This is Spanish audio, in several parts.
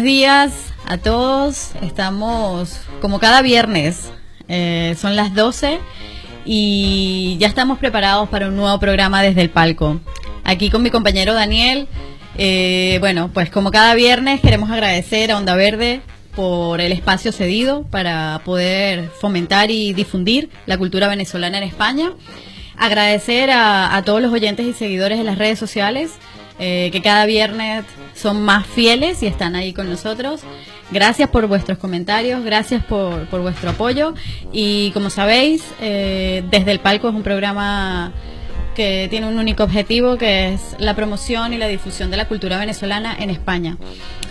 Buenos días a todos. Estamos como cada viernes, son las 12 y ya estamos preparados para un nuevo programa desde el palco. Aquí con mi compañero Daniel. Bueno, pues como cada viernes queremos agradecer a Onda Verde por el espacio cedido para poder fomentar y difundir la cultura venezolana en España. Agradecer a todos los oyentes y seguidores de las redes sociales que cada viernes son más fieles y están ahí con nosotros. Gracias por vuestros comentarios, gracias por vuestro apoyo. Y como sabéis, Desde el Palco es un programa que tiene un único objetivo, que es la promoción y la difusión de la cultura venezolana en España.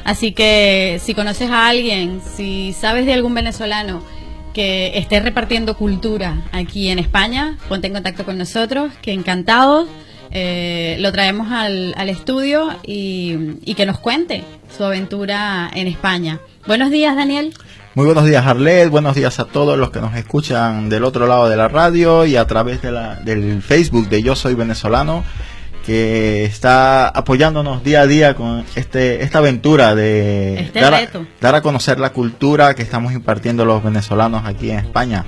Así que si conoces a alguien, si sabes de algún venezolano que esté repartiendo cultura aquí en España, ponte en contacto con nosotros, que encantados lo traemos al estudio y que nos cuente su aventura en España. Buenos días, Daniel. Muy buenos días, Arlet. Buenos días a todos los que nos escuchan del otro lado de la radio y a través de del Facebook de Yo Soy Venezolano, que está apoyándonos día a día con esta aventura de dar a conocer la cultura que estamos impartiendo los venezolanos aquí en España.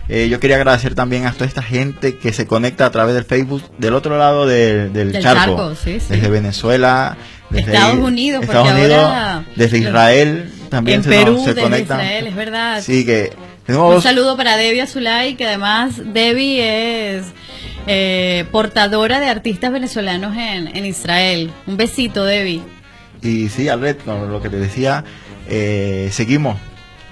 Yo quería agradecer también a toda esta gente que se conecta a través del Facebook del otro lado del charco, sí. Desde Venezuela, desde Estados Unidos, desde Israel también en Perú, se desde conectan. Israel, es verdad. Sí, que tenemos... Un saludo para Debbie Azulay, que además Debbie es portadora de artistas venezolanos en Israel. Un besito, Debbie. Y sí, Albert, con lo que te decía, seguimos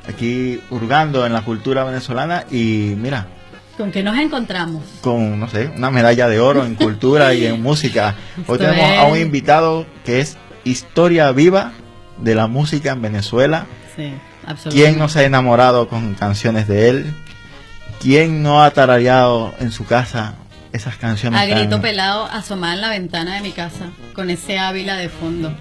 aquí hurgando en la cultura venezolana y mira, ¿con qué nos encontramos? Con, no sé, una medalla de oro en cultura y en música. Hoy tenemos a un invitado que es historia viva de la música en Venezuela. Sí, absolutamente. ¿Quién no se ha enamorado con canciones de él? ¿Quién no ha tarareado en su casa esas canciones? A grito pelado asomada en la ventana de mi casa con ese Ávila de fondo.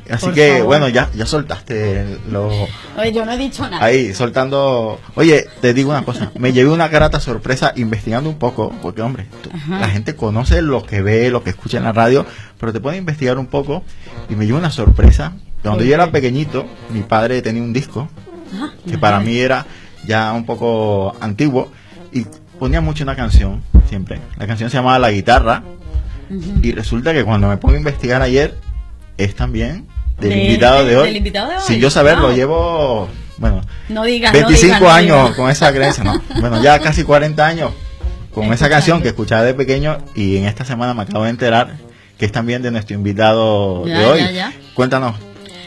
Así Por que favor. bueno, ya soltaste lo... Oye, yo no he dicho nada. Ahí, soltando... Oye, te digo una cosa, me llevé una grata sorpresa investigando un poco, porque hombre, la gente conoce lo que ve, lo que escucha en la radio, pero te puede investigar un poco y me llevé una sorpresa. Cuando yo era pequeñito, mi padre tenía un disco que para mí era ya un poco antiguo y ponía mucho una canción, siempre. La canción se llamaba La Guitarra y resulta que cuando me pongo a investigar ayer es también del invitado de hoy. Del invitado de hoy. Sin yo saberlo, llevo, bueno, no digas, 25 años con esa creencia, ¿no? Bueno, ya casi 40 años con esa canción que escuchaba de pequeño y en esta semana me acabo de enterar que es también de nuestro invitado de hoy. Cuéntanos.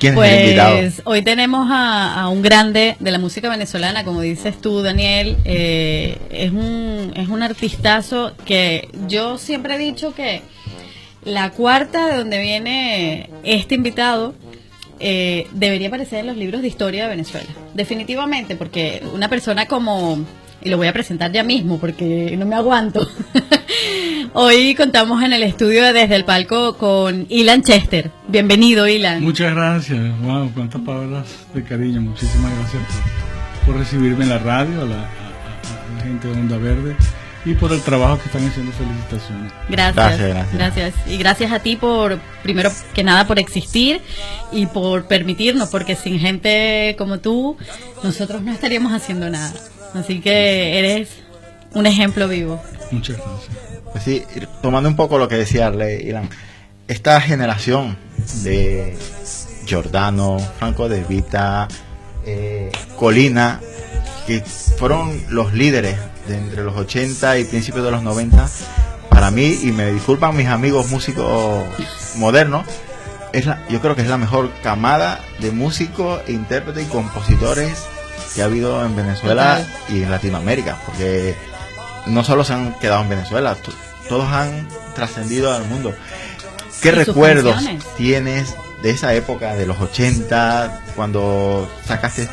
¿Quién es el invitado? Pues hoy tenemos a un grande de la música venezolana, como dices tú, Daniel. Es un artistazo que yo siempre he dicho que la cuarta de donde viene este invitado debería aparecer en los libros de historia de Venezuela. Definitivamente, porque una persona como... Y lo voy a presentar ya mismo porque no me aguanto. Hoy contamos en el estudio de Desde el Palco con Ilan Chester. Bienvenido, Ilan. Muchas gracias. Wow, cuántas palabras de cariño. Muchísimas gracias por recibirme en la radio, a la gente de Onda Verde y por el trabajo que están haciendo. Felicitaciones. Gracias. Y gracias a ti por, primero que nada, por existir y por permitirnos, porque sin gente como tú, nosotros no estaríamos haciendo nada. Así que eres un ejemplo vivo. Muchas gracias. Pues sí, tomando un poco lo que decía Ilan, esta generación de Giordano, Franco De Vita, Colina, que fueron los líderes de entre los 80 y principios de los 90, para mí, y me disculpan mis amigos músicos modernos, yo creo que es la mejor camada de músicos, intérpretes y compositores que ha habido en Venezuela y en Latinoamérica, porque no solo se han quedado en Venezuela, todos han trascendido al mundo. ¿Qué recuerdos tienes de esa época de los 80 cuando sacaste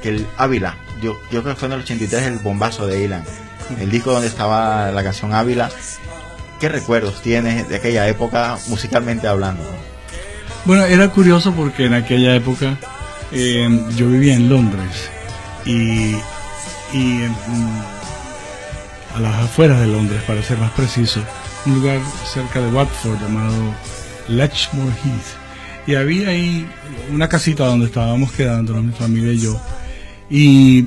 el Ávila? Yo creo que fue en el 83 el bombazo de Ilan, el disco donde estaba la canción Ávila. ¿Qué recuerdos tienes de aquella época musicalmente hablando? Bueno, era curioso porque en aquella época yo vivía en Londres y a las afueras de Londres, para ser más preciso, un lugar cerca de Watford llamado Letchmore Heath. y había ahí una casita donde estábamos quedándonos, mi familia y yo, y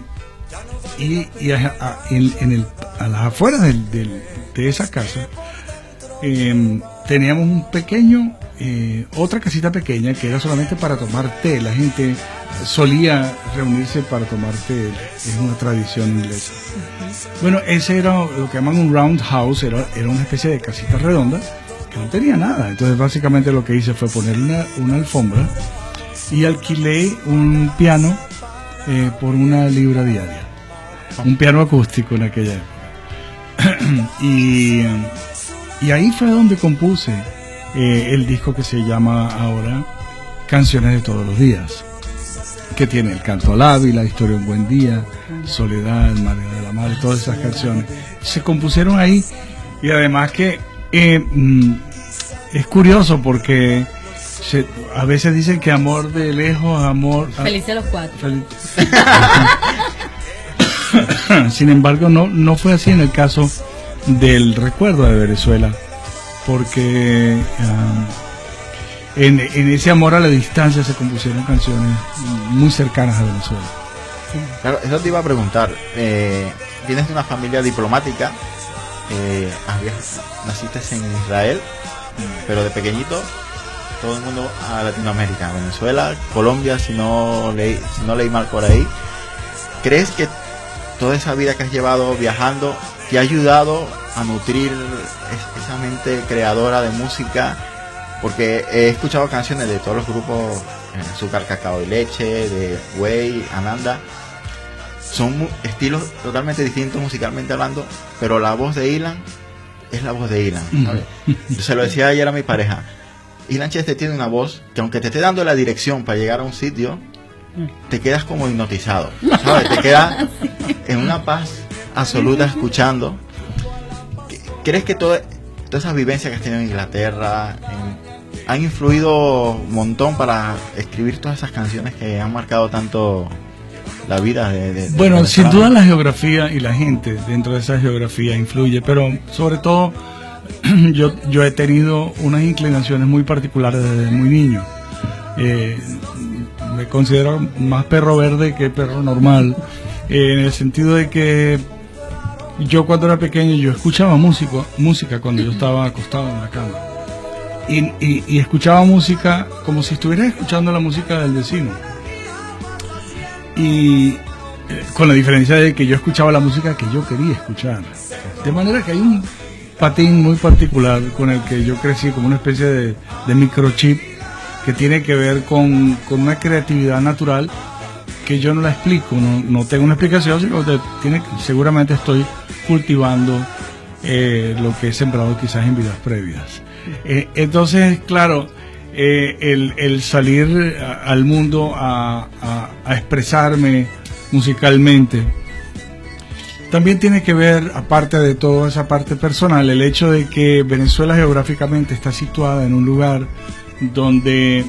a las afueras de esa casa teníamos un pequeño, otra casita pequeña que era solamente para tomar té. La gente solía reunirse para tomar té, es una tradición inglesa. Bueno, ese era lo que llaman un roundhouse, era una especie de casita redonda que no tenía nada. Entonces básicamente lo que hice fue poner una alfombra y alquilé un piano por $1 diaria, un piano acústico en aquella época. Y ahí fue donde compuse el disco que se llama ahora Canciones de Todos los Días, que tiene El Canto al Ávila, Historia de un Buen Día, Soledad, María de la Madre, todas esas canciones se compusieron ahí. Y además que es curioso porque a veces dicen que amor de lejos, amor... Felices los cuatro. Sin embargo, no fue así en el caso del Recuerdo de Venezuela, porque en ese amor a la distancia se compusieron canciones muy cercanas a Venezuela. Sí. Claro, eso te iba a preguntar. Vienes de una familia diplomática, naciste en Israel, pero de pequeñito todo el mundo a Latinoamérica, Venezuela, Colombia, si no leí mal por ahí. ¿Crees que toda esa vida que has llevado viajando te ha ayudado a nutrir esa mente creadora de música? Porque he escuchado canciones de todos los grupos, Azúcar, Cacao y Leche, de Way, Ananda. Son estilos totalmente distintos musicalmente hablando, pero la voz de Ilan es la voz de Ilan, ¿sabes? Yo se lo decía ayer a mi pareja. Ilan Chester tiene una voz que aunque te esté dando la dirección para llegar a un sitio, te quedas como hipnotizado, ¿sabes? Te quedas en una paz absoluta escuchando. ¿Crees que todas esas vivencias que has tenido en Inglaterra han influido un montón para escribir todas esas canciones que han marcado tanto la vida de bueno, sin duda la geografía y la gente dentro de esa geografía influye, pero sobre todo yo he tenido unas inclinaciones muy particulares desde muy niño. Me considero más perro verde que perro normal, en el sentido de que yo cuando era pequeño yo escuchaba música cuando yo estaba acostado en la cama y escuchaba música como si estuviera escuchando la música del vecino, y con la diferencia de que yo escuchaba la música que yo quería escuchar, de manera que hay un patín muy particular con el que yo crecí, como una especie de microchip que tiene que ver con una creatividad natural que yo no la explico, no tengo una explicación, sino que seguramente estoy cultivando lo que he sembrado quizás en vidas previas. Entonces, claro, el salir al mundo a expresarme musicalmente también tiene que ver, aparte de toda esa parte personal, el hecho de que Venezuela geográficamente está situada en un lugar donde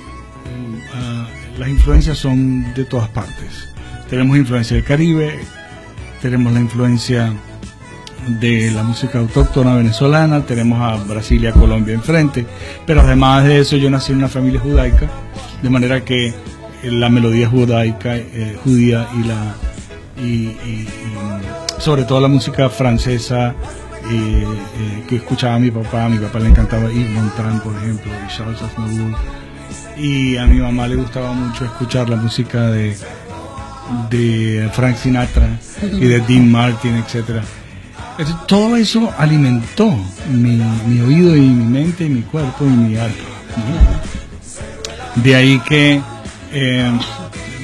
las influencias son de todas partes. Tenemos influencia del Caribe, tenemos la influencia de la música autóctona venezolana, tenemos a Brasil y a Colombia enfrente, pero además de eso yo nací en una familia judaica, de manera que la melodía judaica, judía y sobre todo la música francesa que escuchaba a mi papá le encantaba Yves Montand, por ejemplo, y Charles Aznavour, y a mi mamá le gustaba mucho escuchar la música de Frank Sinatra y de Dean Martin, etcétera. Entonces, todo eso alimentó mi oído y mi mente y mi cuerpo y mi alma, ¿no? De ahí que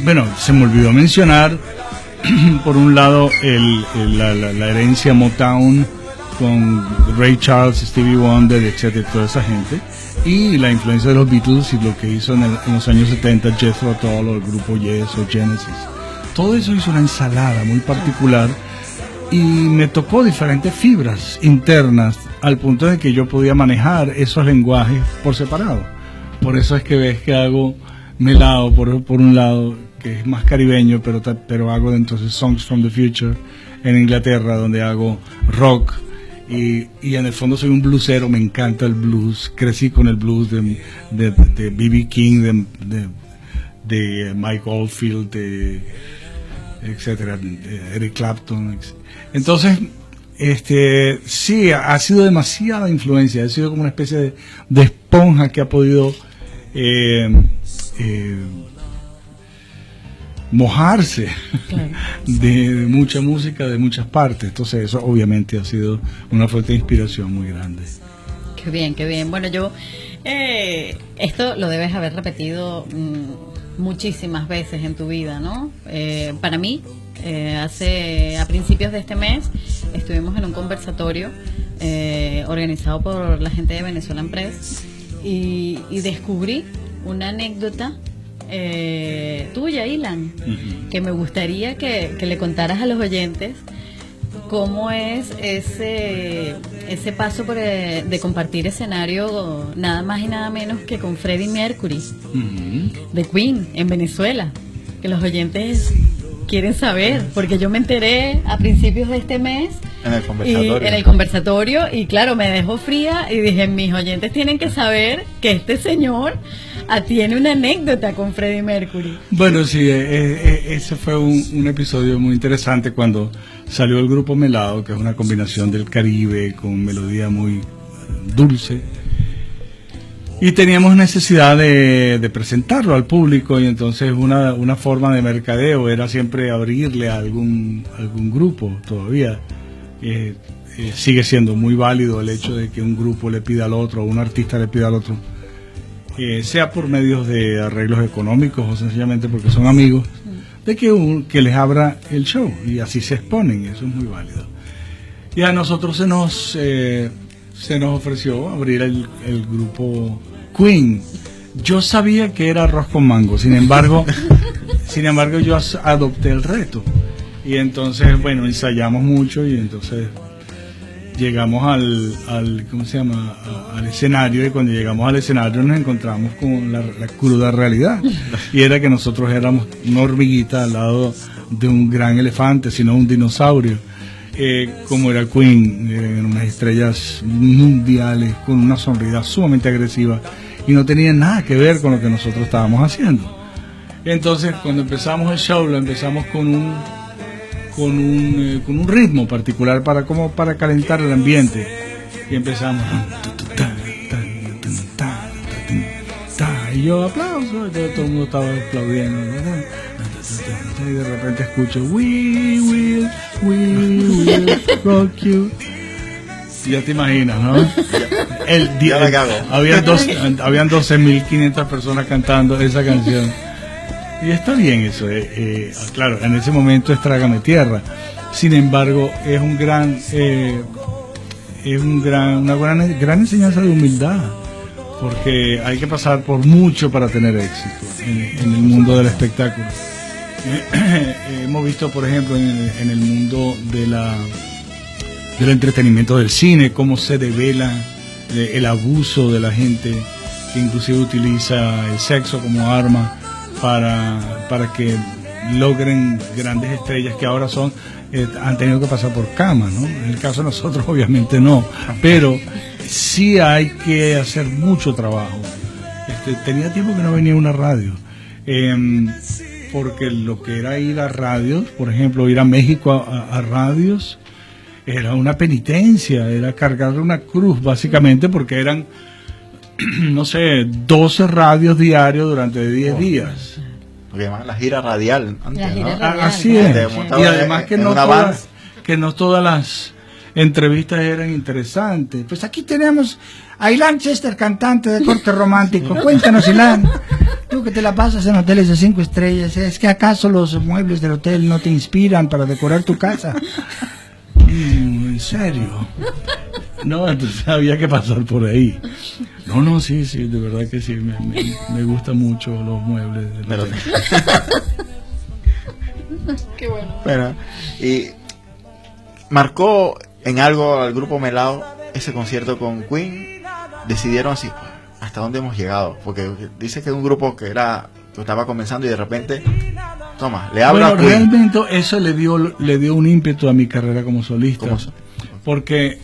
bueno, se me olvidó mencionar por un lado la herencia Motown con Ray Charles, Stevie Wonder, etcétera, toda esa gente, y la influencia de los Beatles y lo que hizo en los años 70 Jethro Tull o el grupo Yes o Genesis. Todo eso hizo una ensalada muy particular y me tocó diferentes fibras internas al punto de que yo podía manejar esos lenguajes por separado. Por eso es que ves que hago melao por un lado, que es más caribeño, pero hago entonces Songs from the Future en Inglaterra, donde hago rock y en el fondo soy un bluesero, me encanta el blues, crecí con el blues de B.B. King, de Mike Oldfield, etcétera, Eric Clapton. Entonces, sí, ha sido demasiada influencia, ha sido como una especie de esponja que ha podido mojarse, claro, de mucha música de muchas partes. Entonces eso obviamente ha sido una fuente de inspiración muy grande. Qué bien, qué bien. Bueno, yo esto lo debes haber repetido muchísimas veces en tu vida, ¿no? Para mí, a principios de este mes estuvimos en un conversatorio organizado por la gente de Venezuelan Press y descubrí una anécdota tuya, Ilan, que me gustaría que le contaras a los oyentes cómo es ese paso de compartir escenario nada más y nada menos que con Freddie Mercury de Queen en Venezuela, que los oyentes quieren saber, porque yo me enteré a principios de este mes en el conversatorio y claro, me dejó fría y dije, mis oyentes tienen que saber que este señor tiene una anécdota con Freddie Mercury. Bueno, sí, ese fue un episodio muy interesante cuando salió el grupo Melado, que es una combinación del Caribe con melodía muy dulce, y teníamos necesidad de presentarlo al público, y entonces una forma de mercadeo era siempre abrirle a algún grupo. Todavía sigue siendo muy válido el hecho de que un grupo le pida al otro, o un artista le pida al otro, sea por medios de arreglos económicos o sencillamente porque son amigos, de que les abra el show, y así se exponen. Eso es muy válido. Y a nosotros se nos ofreció abrir el grupo Queen. Yo sabía que era arroz con mango, sin embargo yo adopté el reto, y entonces bueno, ensayamos mucho, y entonces llegamos al ¿cómo se llama? Al escenario, y cuando llegamos al escenario nos encontramos con la cruda realidad, y era que nosotros éramos una hormiguita al lado de un gran elefante, sino un dinosaurio, como era Queen, eran unas estrellas mundiales con una sonrisa sumamente agresiva, y no tenía nada que ver con lo que nosotros estábamos haciendo. Entonces cuando empezamos el show, lo empezamos con un ritmo particular para calentar el ambiente, y empezamos y yo aplauso, y todo el mundo estaba aplaudiendo, y de repente escucho We will rock you. Ya te imaginas, ¿no? Habían 12.500 personas cantando esa canción. Y está bien eso, claro, en ese momento es Trágame Tierra. Sin embargo, es una gran enseñanza de humildad, porque hay que pasar por mucho para tener éxito en el mundo del espectáculo. Hemos visto, por ejemplo, en el mundo del entretenimiento del cine, cómo se devela el abuso de la gente que inclusive utiliza el sexo como arma para que logren grandes estrellas que ahora han tenido que pasar por cama, ¿no? En el caso de nosotros obviamente no, pero sí hay que hacer mucho trabajo. Tenía tiempo que no venía a una radio, porque lo que era ir a radios, por ejemplo, ir a México a radios, era una penitencia, era cargarle una cruz básicamente, porque eran, no sé, 12 radios diarios durante 10 días. Porque además la gira radial antes, la gira ¿no? radial, así es. Y además que no todas las entrevistas eran interesantes. Pues aquí tenemos a Ilan Chester, cantante de corte romántico. Cuéntanos, Ilan, tú que te la pasas en hoteles de 5 estrellas, ¿es que acaso los muebles del hotel no te inspiran para decorar tu casa? ¿En serio? No, entonces había que pasar por ahí. No, sí, de verdad que sí, me gustan mucho los muebles del hotel. Qué bueno. Bueno, y marcó en algo al grupo Melado ese concierto con Queen. Decidieron así, ¿hasta dónde hemos llegado? Porque dice que es un grupo que estaba comenzando, y de repente, toma, le habla a Queen. Realmente eso le dio un ímpetu a mi carrera como solista. porque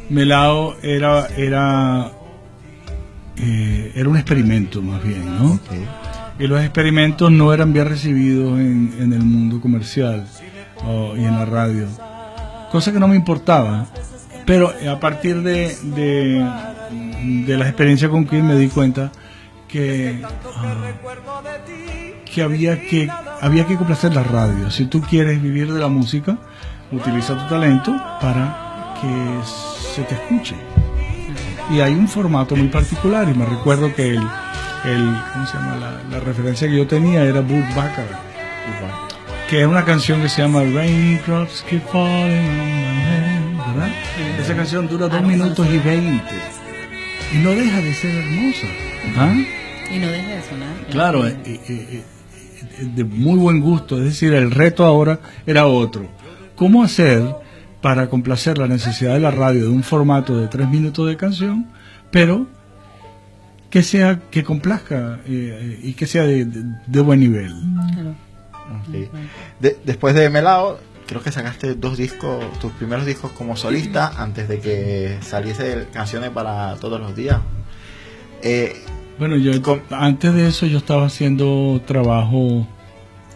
Melao era un experimento más bien, ¿no? Okay. Y los experimentos no eran bien recibidos en el mundo comercial y en la radio, cosa que no me importaba, pero a partir de las experiencias con Queen me di cuenta que había que complacer la radio. Si tú quieres vivir de la música, utiliza tu talento para que se te escuche. Y hay un formato muy particular, y me recuerdo que ¿cómo se llama? La referencia que yo tenía era Burt Bacharach, que es una canción que se llama Raindrops Keep Falling on My Head, ¿verdad? Esa canción dura 2 minutos y 20 y no deja de ser hermosa. ¿Ah? Y no deja de sonar. Claro, de muy buen gusto. Es decir, el reto ahora era otro: ¿cómo hacer para complacer la necesidad de la radio de un formato de 3 minutos de canción, pero que complazca y que sea de buen nivel? Claro. Okay. Después de Melao, creo que sacaste 2 discos, tus primeros discos como solista, antes de que saliese Canciones para Todos los Días. Bueno, antes de eso yo estaba haciendo trabajo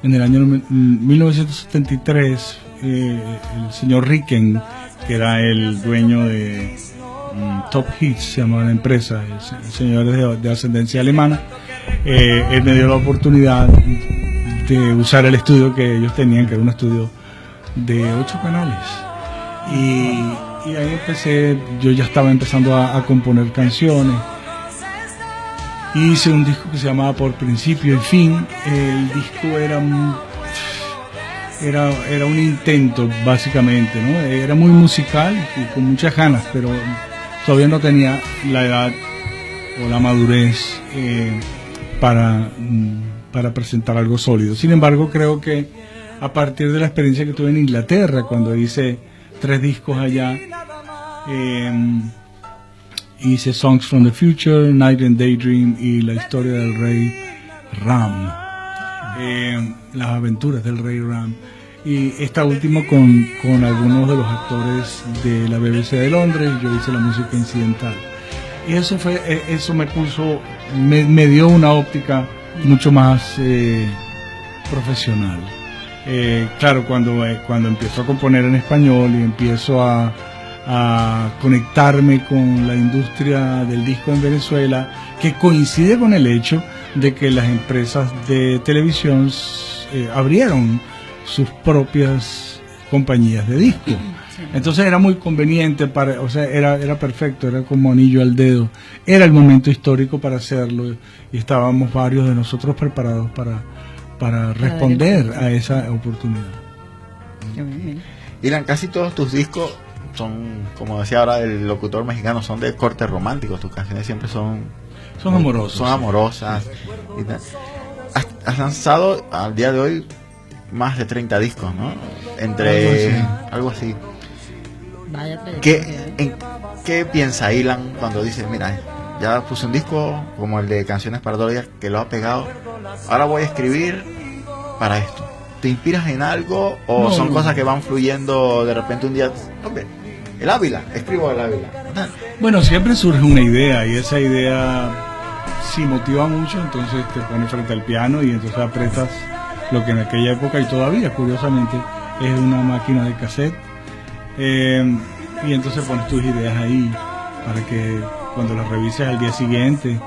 en el año 1973. El señor Ricken, que era el dueño de Top Hits, se llamaba la empresa, el señor es de ascendencia alemana. Él me dio la oportunidad de usar el estudio que ellos tenían, que era un estudio de 8 canales, y ahí yo ya estaba empezando a componer canciones. Hice un disco que se llamaba Por Principio y Fin. El disco era un intento, básicamente, ¿no? Era muy musical y con muchas ganas, pero todavía no tenía la edad o la madurez para presentar algo sólido. Sin embargo, creo que a partir de la experiencia que tuve en Inglaterra, cuando hice 3 discos allá, hice Songs from the Future, Night and Daydream y La Historia del Rey Ram, Las Aventuras del Rey Ram, y esta última con algunos de los actores de la BBC de Londres. Yo hice la música incidental, y eso me dio una óptica mucho más profesional. Claro, cuando empiezo a componer en español y empiezo a conectarme con la industria del disco en Venezuela, que coincide con el hecho de que las empresas de televisión abrieron sus propias compañías de disco. Entonces era muy conveniente era perfecto, era como anillo al dedo. Era el momento histórico para hacerlo, y estábamos varios de nosotros preparados para responder a esa oportunidad. Ilan, casi todos tus discos son, como decía ahora el locutor mexicano, son de corte romántico. Tus canciones siempre son amorosas. Son amorosas. Has lanzado al día de hoy más de 30 discos, ¿no? Algo así. Vaya ¿Qué piensa Ilan cuando dice, mira, ya puse un disco como el de Canciones para Todos los Días, que lo ha pegado, ahora voy a escribir para esto? ¿Te inspiras en algo o son cosas que van fluyendo de repente un día? Hombre, el Ávila, escribo el Ávila. Bueno, siempre surge una idea, y esa idea si motiva mucho, entonces te pones frente al piano y entonces apretas lo que en aquella época, y todavía curiosamente, es una máquina de cassette, y entonces pones tus ideas ahí para que cuando las revises al día siguiente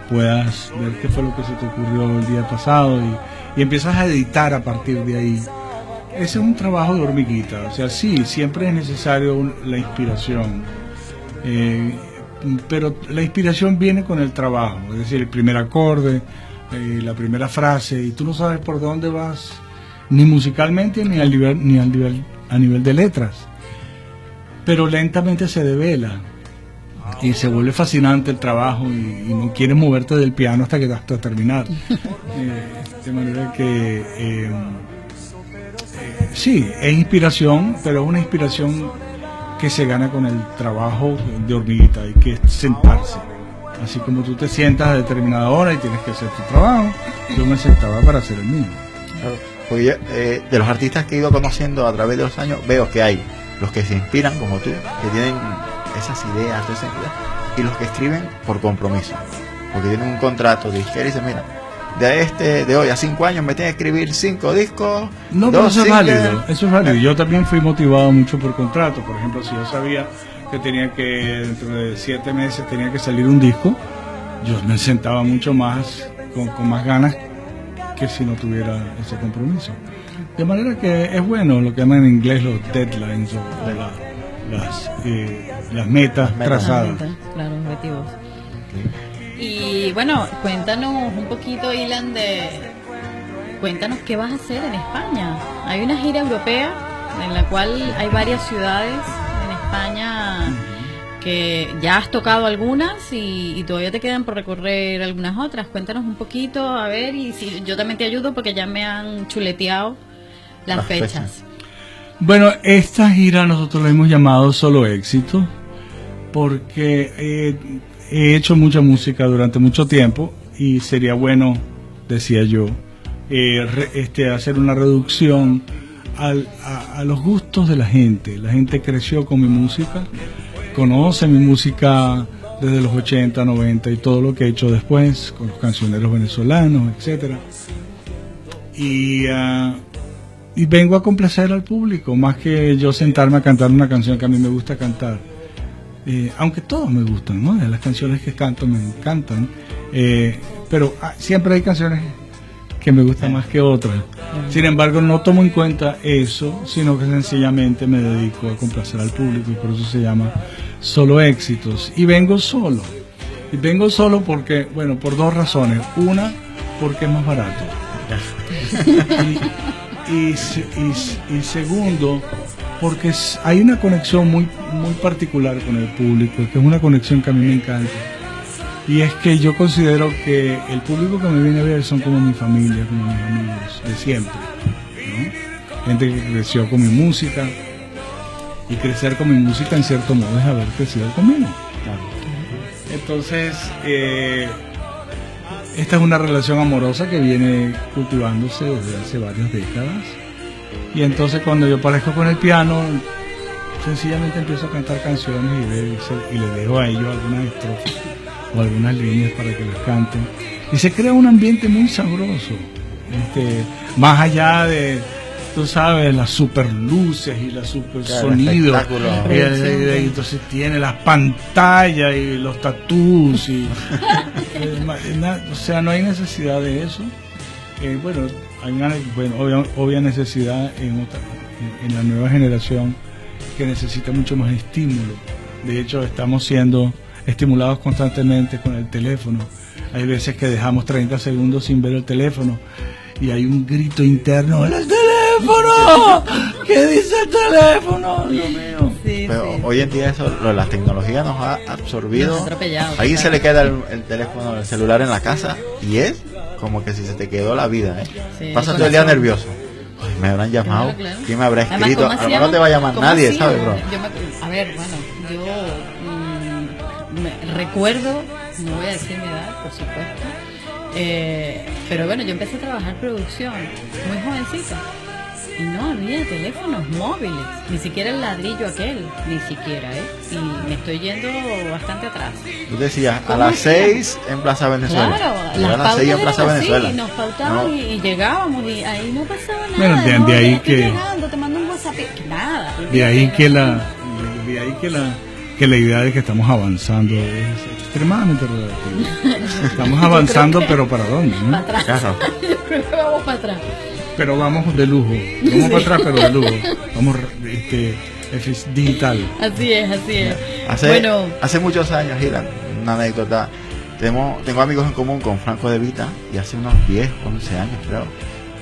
puedas ver qué fue lo que se te ocurrió el día pasado, y empiezas a editar a partir de ahí. Ese es un trabajo de hormiguita. O sea, sí, siempre es necesario la inspiración, pero la inspiración viene con el trabajo, es decir, el primer acorde, la primera frase, y tú no sabes por dónde vas, ni musicalmente ni a nivel de letras, pero lentamente se devela y se vuelve fascinante el trabajo, y no quieres moverte del piano hasta terminar. De manera que sí, es inspiración, pero es una inspiración que se gana con el trabajo de hormiguita. Hay que sentarse, así como tú te sientas a determinada hora y tienes que hacer tu trabajo. Yo me sentaba para hacer el mío. Porque yo, de los artistas que he ido conociendo a través de los años, veo que hay los que se inspiran como tú, que tienen esas ideas, todas esas ideas, y los que escriben por compromiso, porque tienen un contrato de izquierda y dicen, mira, de hoy a 5 años me tengo que escribir 5 discos. No, pero eso es válido, eso es válido. Yo también fui motivado mucho por contrato. Por ejemplo, si yo sabía que tenía que, dentro de 7 meses tenía que salir un disco, yo me sentaba mucho más, con más ganas que si no tuviera ese compromiso. De manera que es bueno lo que llaman en inglés los deadlines o las metas trazadas. Claro, objetivos. Y bueno, cuéntanos un poquito, Ilan, cuéntanos qué vas a hacer en España. Hay una gira europea en la cual hay varias ciudades en España que ya has tocado algunas y todavía te quedan por recorrer algunas otras. Cuéntanos un poquito, a ver, y si yo también te ayudo porque ya me han chuleteado las fechas. Bueno, esta gira nosotros la hemos llamado Solo Éxito porque he hecho mucha música durante mucho tiempo y sería bueno, decía yo, hacer una reducción a los gustos de la gente. La gente creció con mi música, conoce mi música desde los 80, 90 y todo lo que he hecho después con los cancioneros venezolanos, etcétera. Y vengo a complacer al público, más que yo sentarme a cantar una canción que a mí me gusta cantar. Aunque todos me gustan, ¿no? Las canciones que canto me encantan, pero siempre hay canciones que me gustan más que otras. Sin embargo, no tomo en cuenta eso, sino que sencillamente me dedico a complacer al público y por eso se llama Solo Éxitos. Y vengo solo. Y vengo solo porque, bueno, por 2 razones. Una, porque es más barato. Y segundo, porque hay una conexión muy particular con el público, que es una conexión que a mí me encanta. Y es que yo considero que el público que me viene a ver son como mi familia, como mis amigos de siempre, ¿no? Gente que creció con mi música, y crecer con mi música en cierto modo es haber crecido conmigo. Entonces, esta es una relación amorosa que viene cultivándose desde hace varias décadas. Y entonces cuando yo aparezco con el piano, sencillamente empiezo a cantar canciones y les dejo a ellos algunas estrofas o algunas líneas para que las canten. Y se crea un ambiente muy sabroso, más allá de, tú sabes, las super luces y la super sonido. Entonces tiene las pantallas y los tatús y o sea, no hay necesidad de eso. Bueno, hay una obvia necesidad en la nueva generación que necesita mucho más estímulo. De hecho, estamos siendo estimulados constantemente con el teléfono. Hay veces que dejamos 30 segundos sin ver el teléfono y hay un grito interno: ¡el teléfono! ¿Qué dice el teléfono? Dios mío. Sí, pero sí. Hoy en día la tecnología nos ha absorbido. Nos ha atropellado. Ahí se le queda el teléfono, el celular en la casa y es como que si se te quedó la vida, Sí, Pasa todo el día nervioso. Ay, me habrán llamado, Claro. ¿quién me habrá Además, escrito? ¿cómo A lo mejor hacíamos? no te va a llamar ¿Cómo nadie, hacíamos? ¿sabes, bro? A ver, bueno, yo me recuerdo, no voy a decir mi edad, por supuesto, pero bueno, yo empecé a trabajar producción muy jovencita y no había teléfonos móviles, ni siquiera el ladrillo aquel, ni siquiera, y me estoy yendo bastante atrás. Tú decías, a ¿Cómo las hacían? 6 en Plaza Venezuela. Claro, Y las a las 6 en pautas Plaza eran así, Venezuela. y nos pautaban No. y llegábamos y ahí no pasaba nada. Bueno, de no, ahí ya estoy que- llegando, te mando un WhatsApp, nada. De ahí que la idea de que estamos avanzando es extremadamente relativa. Estamos avanzando, pero ¿para dónde? ¿no? Para atrás. Claro. Yo creo que vamos para atrás. Pero vamos de lujo. Vamos para atrás, pero de lujo. Vamos es digital. Así es, así es. Hace, hace muchos años, Ilan, una anécdota. Tengo amigos en común con Franco De Vita y hace unos 10, 11 años, creo.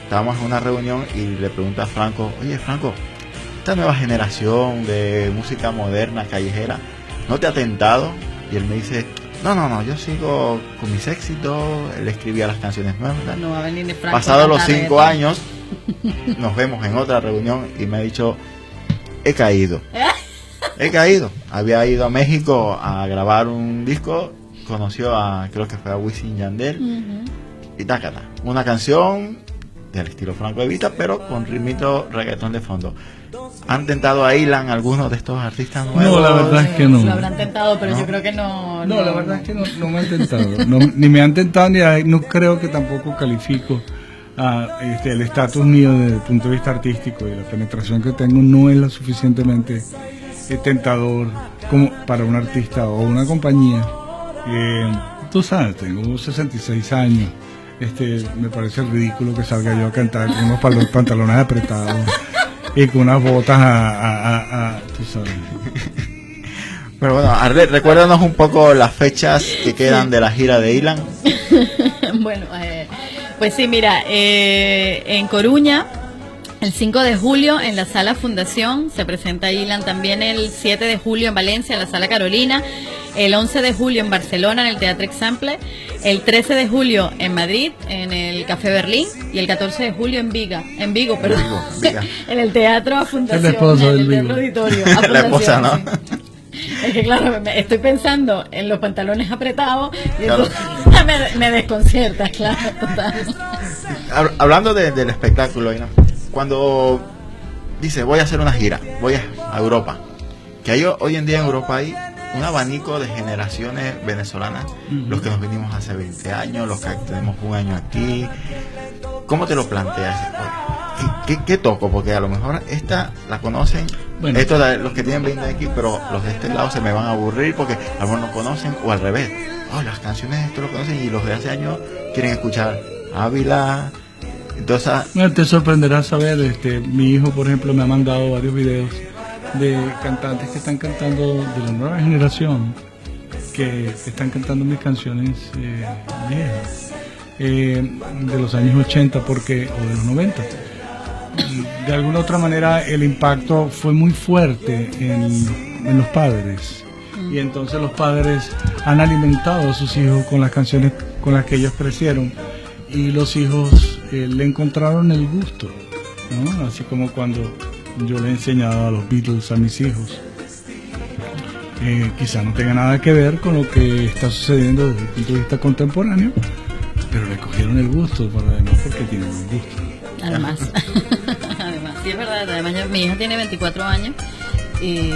Estábamos en una reunión y le pregunto a Franco: oye, Franco, esta nueva generación de música moderna, callejera, ¿no te ha tentado? Y él me dice: no, yo sigo con mis éxitos. Él escribía las canciones nuevas. ¿Verdad? No va a venir de Franco. Pasados los 5 reggaetón. años, nos vemos en otra reunión y me ha dicho: he caído. He caído. Había ido a México a grabar un disco, conoció creo que fue a Wisin y Yandel, y tácata. Una canción del estilo Franco De Vita, pero con ritmito reggaetón de fondo. ¿Han tentado a Ilan algunos de estos artistas nuevos? No, la verdad es que no. Lo habrán tentado, pero ¿No? yo creo que no. No, la verdad es que no me han tentado. Ni me han tentado, no creo que tampoco califico el estatus mío desde el punto de vista artístico, y la penetración que tengo no es lo suficientemente tentador como para un artista o una compañía. Tú sabes, tengo 66 años. Me parece ridículo que salga yo a cantar con unos pantalones apretados y con unas botas tú sabes. Pero bueno, Arlet, recuérdanos un poco las fechas que quedan de la gira de Ilan. Bueno, pues sí, mira, en Coruña, el 5 de julio en la Sala Fundación se presenta Ilan. También el 7 de julio en Valencia en la Sala Carolina, el 11 de julio en Barcelona en el Teatre Exemple, el 13 de julio en Madrid en el Café Berlín y el 14 de julio en Vigo, Viga. en el Teatro Fundación, El esposo en del el Teatro Vigo. Auditorio. La esposa, ¿no? Sí. Es que claro, estoy pensando en los pantalones apretados y Claro. entonces me desconcierta, claro, total. Hablando del espectáculo, Ilan, cuando dice voy a hacer una gira, voy a Europa, que hay, hoy en día en Europa hay un abanico de generaciones venezolanas, los que nos vinimos hace 20 años, los que tenemos un año aquí. ¿Cómo te lo planteas? ¿Qué toco? Porque a lo mejor esta la conocen, Bueno. estos los que tienen 20 aquí, pero los de este lado se me van a aburrir porque algunos no conocen, o al revés, las canciones de esto lo conocen y los de hace años quieren escuchar Ávila. Entonces, Bueno, te sorprenderá saber, mi hijo, por ejemplo, me ha mandado varios videos de cantantes que están cantando, de la nueva generación, que están cantando mis canciones viejas, de los años 80 o de los 90. De alguna otra manera el impacto fue muy fuerte en los padres, y entonces los padres han alimentado a sus hijos con las canciones con las que ellos crecieron, y los hijos le encontraron el gusto, ¿no? Así como cuando yo le he enseñado a los Beatles a mis hijos. Quizá no tenga nada que ver con lo que está sucediendo desde el punto de vista contemporáneo, pero le cogieron el gusto, además porque tienen un gusto. Además, sí es verdad, además mi hija tiene 24 años y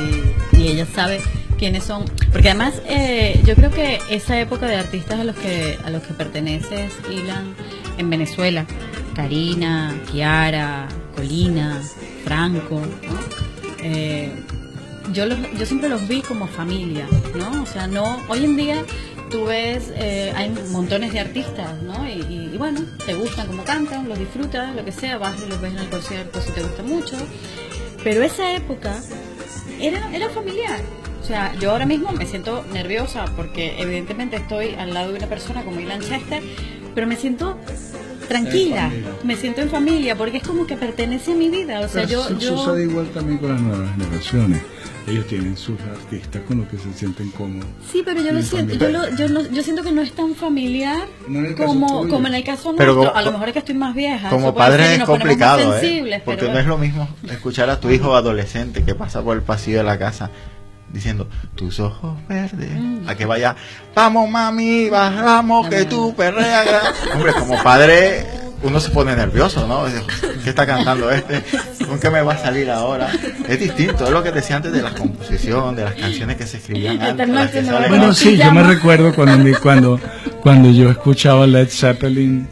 ella sabe quiénes son, porque además yo creo que esa época de artistas a los que perteneces, Ilan, en Venezuela, Karina, Kiara, Colina, Franco, ¿no? Yo siempre los vi como familia, ¿no? O sea, no, hoy en día tú ves, hay montones de artistas, ¿no? Y bueno, te gustan como cantan, los disfrutas, lo que sea, vas y los ves en el concierto si te gusta mucho. Pero esa época era familiar. O sea, yo ahora mismo me siento nerviosa porque evidentemente estoy al lado de una persona como Ilan Chester, pero me siento tranquila, me siento en familia porque es como que pertenece a mi vida. O sea, pero yo sucede igual también con las nuevas generaciones. Ellos tienen sus artistas con los que se sienten cómodos. Sí, pero yo lo siento, yo siento que no es tan familiar No en el caso como tuyo. en el caso Pero nuestro. como- A lo mejor es que estoy más vieja. como eso puede ser, padre y es nos ponemos más complicado, sensibles, porque pero no es lo mismo escuchar a tu hijo adolescente que pasa por el pasillo de la casa diciendo tus ojos verdes, a que vaya, vamos mami, bajamos que tú perreas. Hombre, como padre uno se pone nervioso, ¿no? ¿Qué está cantando este? ¿Con qué me va a salir ahora? Es distinto, es lo que decía antes de la composición, de las canciones que se escribían antes. las que salen. Bueno, sí, yo me recuerdo cuando yo escuchaba Led Zeppelin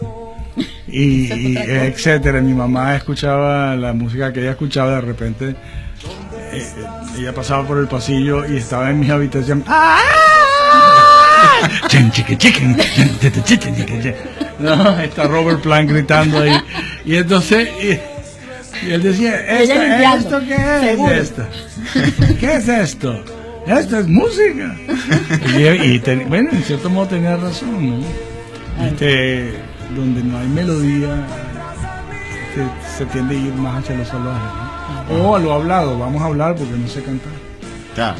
y etcétera. Mi mamá escuchaba la música que ella escuchaba, de repente ella pasaba por el pasillo y estaba en mi habitación. No, está Robert Plant gritando ahí. Y entonces y él decía, ¿esto qué es? Seguro. ¿Qué es esto? Esto es música. Bueno, en cierto modo tenía razón, ¿no? Donde no hay melodía, se tiende a ir más hacia lo salvaje, ¿no? O a lo hablado, vamos a hablar porque no sé cantar. Claro.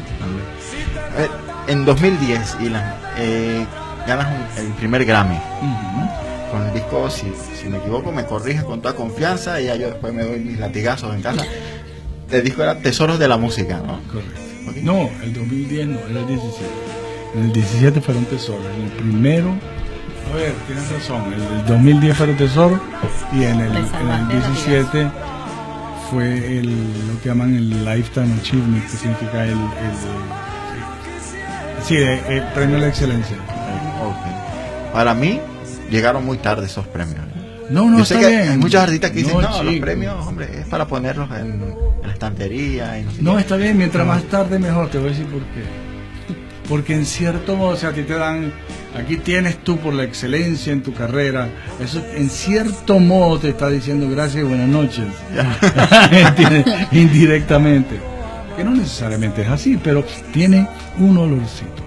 En 2010, Ilan, ganas el primer Grammy. Con el disco, si me equivoco, me corriges con toda confianza y ya yo después me doy mis latigazos en casa. El disco era Tesoros de la Música, ¿no? Correcto. Okay. No, el 2010 no, era el 17. En el 17 fueron tesoros. En el primero A ver, tienes razón, el 2010 fue el tesoro y en el 17 fue lo que llaman el Lifetime Achievement, que significa el premio a la excelencia. Okay. Para mí llegaron muy tarde esos premios. No, yo sé que bien. Hay muchos artistas que dicen, no, chico, los premios, hombre, es para ponerlos en la estantería y no sé no, qué. está bien, mientras más tarde mejor, te voy a decir por qué. Porque en cierto modo, o sea, a ti te dan, aquí tienes tú por la excelencia en tu carrera, eso en cierto modo te está diciendo gracias y buenas noches, indirectamente, que no necesariamente es así, pero tiene un olorcito.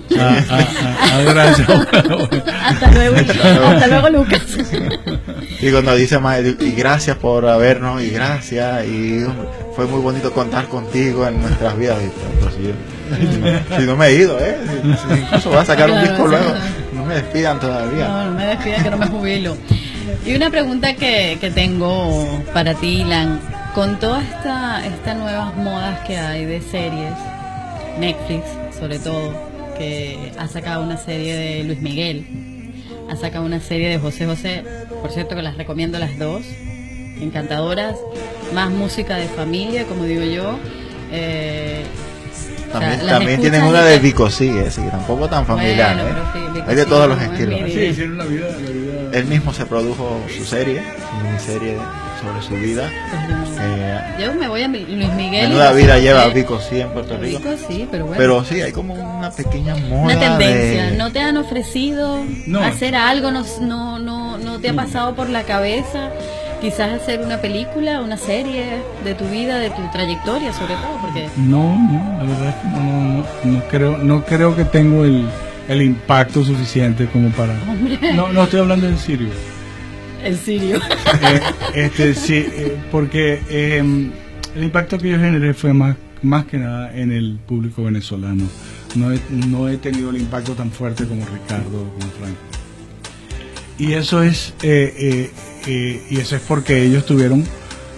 Gracias. Hasta luego, Lucas. Y cuando dice más, y gracias por habernos, y gracias, y fue muy bonito contar contigo en nuestras vidas. Si no me he ido, si incluso voy a sacar un disco luego, no me despidan todavía. No me despidan, que no me jubilo. Y una pregunta que tengo para ti, Ilan, con todas estas nuevas modas que hay de series, Netflix sobre todo, que ha sacado una serie de Luis Miguel, ha sacado una serie de José José, por cierto que las recomiendo las dos, encantadoras, más música de familia, como digo yo. También tienen una de Vico Sigue, sí, tampoco tan familiar. Bueno, pero sí, hay de todos los estilos. Sí, tiene una vida. Él mismo se produjo su serie, su miniserie sobre su vida. Yo me voy a Luis Miguel. Menuda vida lleva Vico sí en Puerto Rico. Vico sí, pero bueno. Pero sí, hay como una pequeña moda. Una tendencia. ¿No te han ofrecido hacer algo? ¿No te ha pasado por la cabeza? Quizás hacer una película, una serie de tu vida, de tu trayectoria, sobre todo, porque no, la verdad es que no creo que tengo el impacto suficiente como para. Hombre. No estoy hablando en serio. ¿En serio? Sí, porque el impacto que yo generé fue más que nada en el público venezolano. No he tenido el impacto tan fuerte como Ricardo o como Franco. Y eso es porque ellos tuvieron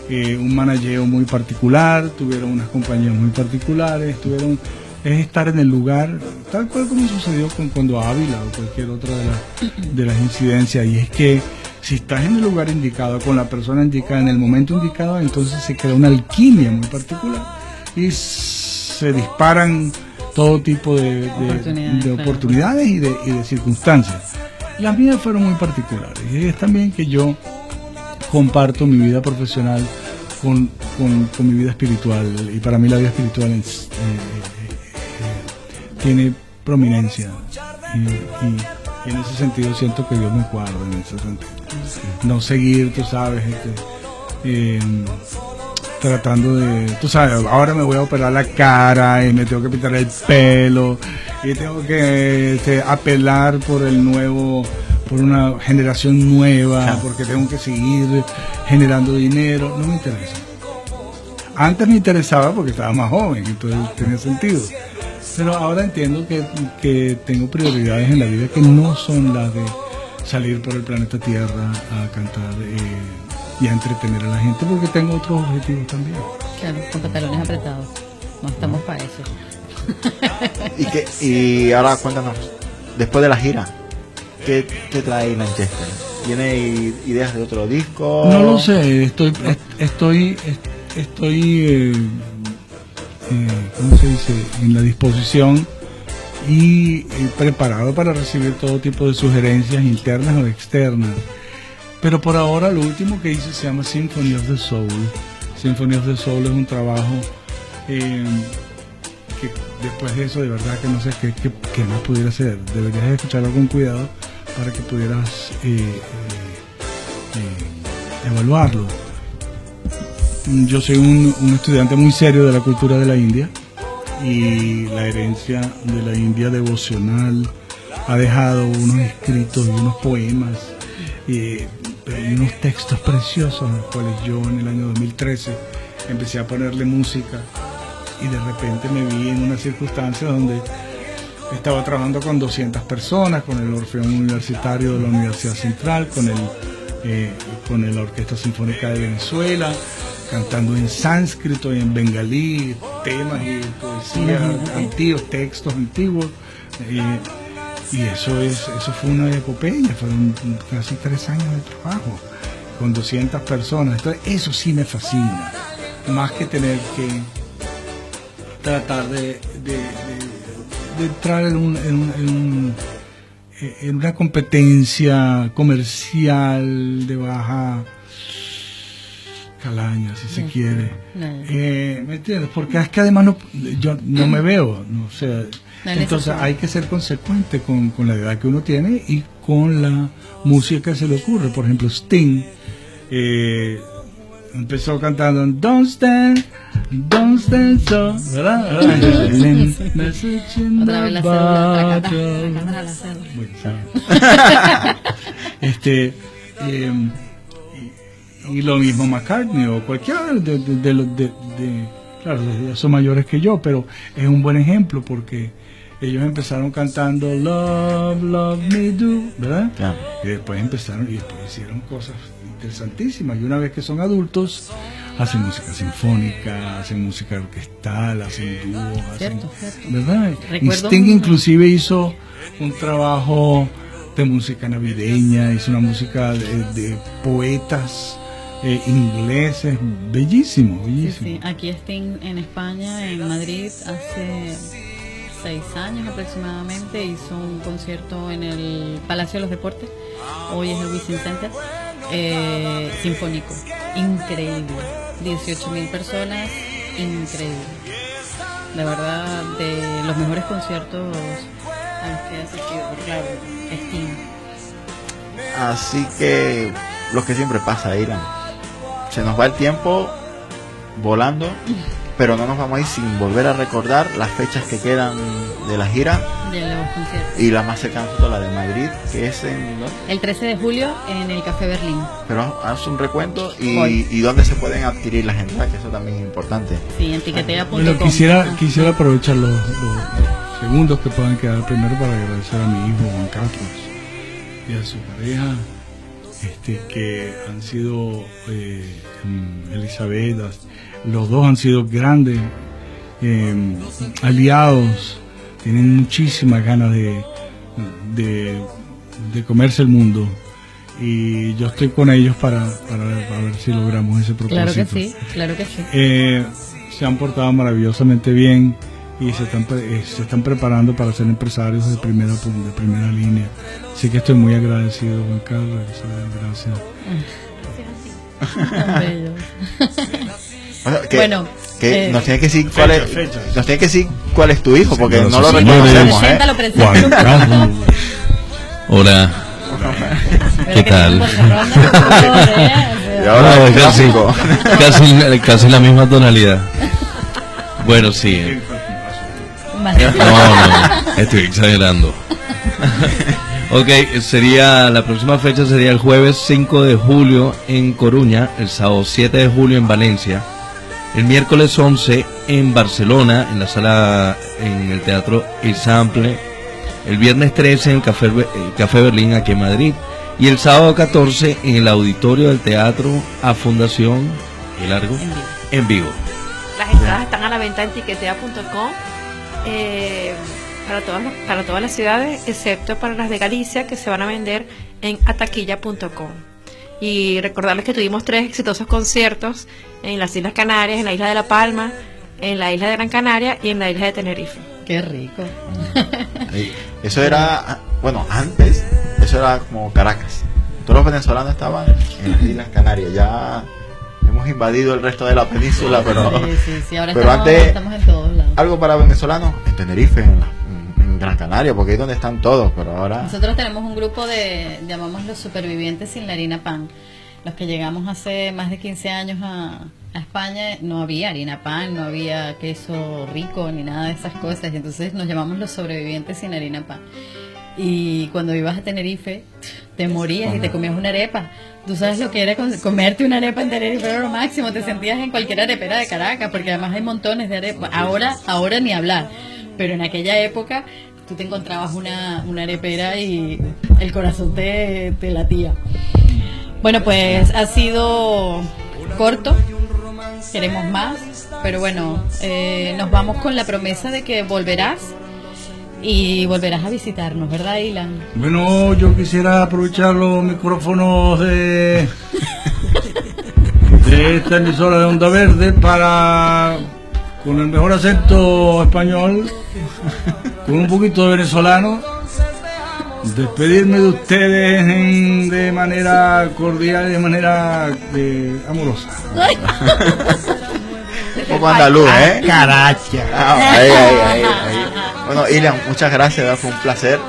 un manageo muy particular, tuvieron unas compañías muy particulares, es estar en el lugar, tal cual como sucedió cuando Ávila o cualquier otra de las incidencias, y es que si estás en el lugar indicado, con la persona indicada, en el momento indicado, entonces se crea una alquimia muy particular y se disparan todo tipo de oportunidades y de circunstancias. Las mías fueron muy particulares y es también que yo comparto mi vida profesional con mi vida espiritual, y para mí la vida espiritual tiene prominencia y en ese sentido siento que Dios me guarda en ese sentido. No seguir, tú sabes, tratando de, tú sabes, ahora me voy a operar la cara y me tengo que pintar el pelo y tengo que apelar por una generación nueva, porque tengo que seguir generando dinero. No me interesa. Antes me interesaba porque estaba más joven, entonces tenía sentido. Pero ahora entiendo que tengo prioridades en la vida que no son las de salir por el planeta Tierra a cantar y a entretener a la gente, porque tengo otros objetivos también. Claro, con pantalones apretados. No estamos para eso. Y ahora cuéntanos, después de la gira, ¿qué trae Lanchester? ¿Tiene ideas de otro disco? No lo sé, estoy ¿cómo se dice? En la disposición y preparado para recibir todo tipo de sugerencias internas o externas. Pero por ahora lo último que hice se llama Symphony of the Soul. Symphony of the Soul es un trabajo que después de eso de verdad que no sé qué más pudiera hacer. Deberías escucharlo con cuidado para que pudieras evaluarlo. Yo soy un estudiante muy serio de la cultura de la India, y la herencia de la India devocional ha dejado unos escritos y unos poemas y unos textos preciosos, en los cuales yo en el año 2013 empecé a ponerle música, y de repente me vi en una circunstancia donde estaba trabajando con 200 personas, con el Orfeón Universitario de la Universidad Central, con la Orquesta Sinfónica de Venezuela, cantando en sánscrito y en bengalí, temas y poesía antiguos, textos antiguos, Y eso fue una epopeya, fueron casi 3 años de trabajo, con 200 personas. Entonces, eso sí me fascina, más que tener que tratar de entrar en una competencia comercial de baja calaña, si se quiere. ¿Me entiendes? Porque es que además yo no me veo, no, o sea, entonces hay que ser consecuente con la edad que uno tiene y con la música que se le ocurre. Por ejemplo, Sting empezó cantando Don't Stand So, ¿verdad? Otra vez la cédula, la cédula. Y lo mismo McCartney o cualquiera de los claro, ellos son mayores que yo, pero es un buen ejemplo porque ellos empezaron cantando Love, Love Me Do, ¿verdad? Claro. Y después hicieron cosas interesantísimas. Y una vez que son adultos, hacen música sinfónica, hacen música orquestal, hacen dúos, ¿verdad? Sting inclusive hizo un trabajo de música navideña, hizo una música de poetas ingleses, bellísimo. Sí. Aquí Sting en España, en Madrid, hace 6 años aproximadamente, hizo un concierto en el Palacio de los Deportes, hoy es el Wizzing Center, sinfónico, increíble, 18.000 personas, increíble, de verdad, de los mejores conciertos a los que he asistido, claro, Sting. Así que lo que siempre pasa, Irán, se nos va el tiempo volando, pero no nos vamos a ir sin volver a recordar las fechas que quedan de la gira de los conciertos. Y la más cercana es la de Madrid, que es el 13 de julio en el Café Berlín. Pero haz un recuento y dónde se pueden adquirir las entradas, que eso también es importante. Sí, en tiquetea.com. Bueno, quisiera aprovechar los segundos que puedan quedar primero para agradecer a mi hijo Juan Carlos y a su pareja, que han sido Elizabeth, los dos han sido grandes aliados, tienen muchísimas ganas de comerse el mundo y yo estoy con ellos para ver si logramos ese propósito. Claro que sí. Se han portado maravillosamente bien y se están preparando para ser empresarios de primera línea. Así que estoy muy agradecido, Juan Carlos. Gracias. Bueno, nos tiene que decir cuál es tu hijo, porque no lo reconocemos. Juan Carlos. Hola. ¿Qué tal? Y ahora casi la misma tonalidad. Bueno, sí. No, estoy exagerando. Ok, la próxima fecha sería el jueves 5 de julio en Coruña, el sábado 7 de julio en Valencia, el miércoles 11 en Barcelona, en el Teatro El Sample, el viernes 13 en el Café Berlín aquí en Madrid, y el sábado 14 en el auditorio del Teatro A Fundación El Largo en Vigo. Las entradas están a la venta en tiquetea.com para todas las ciudades, excepto para las de Galicia, que se van a vender en ataquilla.com. Y recordarles que tuvimos 3 exitosos conciertos en las Islas Canarias, en la isla de La Palma, en la isla de Gran Canaria y en la isla de Tenerife. Qué rico. Eso era, bueno, antes, eso era como Caracas. Todos los venezolanos estaban en las Islas Canarias. Ya hemos invadido el resto de la península, pero sí, ahora pero estamos en todos lados. Algo para venezolanos en Tenerife, en Gran Canaria, porque ahí es donde están todos, pero ahora... Nosotros tenemos un grupo llamamos los supervivientes sin la harina pan. Los que llegamos hace más de 15 años a España, no había harina pan, no había queso rico, ni nada de esas cosas, y entonces nos llamamos los sobrevivientes sin harina pan. Y cuando ibas a Tenerife, te morías y te comías una arepa. Tú sabes lo que era comerte una arepa en Tenerife, era lo máximo, te sentías en cualquier arepera de Caracas, porque además hay montones de arepas. Ahora ni hablar, pero en aquella época tú te encontrabas una arepera y el corazón te latía. Bueno, pues ha sido corto, queremos más, pero bueno, nos vamos con la promesa de que volverás y volverás a visitarnos, ¿verdad, Ilan? Bueno, yo quisiera aprovechar los micrófonos de esta emisora de Onda Verde para, con el mejor acento español, con un poquito de venezolano, despedirme de ustedes de manera cordial y de manera amorosa. Un poco andaluz, ¿eh? Caracha. Ahí. Bueno, Ilan, muchas gracias, ¿verdad? Fue un placer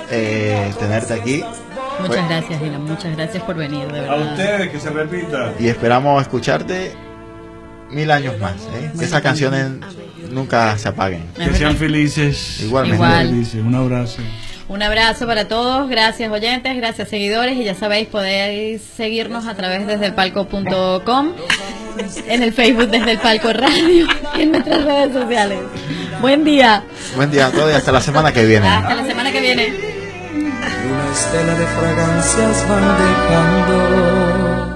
tenerte aquí. Muchas gracias, Ilan, muchas gracias por venir, de verdad. A ustedes, que se repita. Y esperamos escucharte 1000 años más, ¿eh? Que esas canciones nunca se apaguen. Que sean felices. Igualmente. Igual. Felices. Un abrazo. Un abrazo para todos, gracias oyentes, gracias seguidores, y ya sabéis, podéis seguirnos a través desde elpalco.com, en el Facebook desde el Palco Radio y en nuestras redes sociales. Buen día. Buen día a todos y hasta la semana que viene. Hasta la semana que viene. Una estela de fragancias van dejando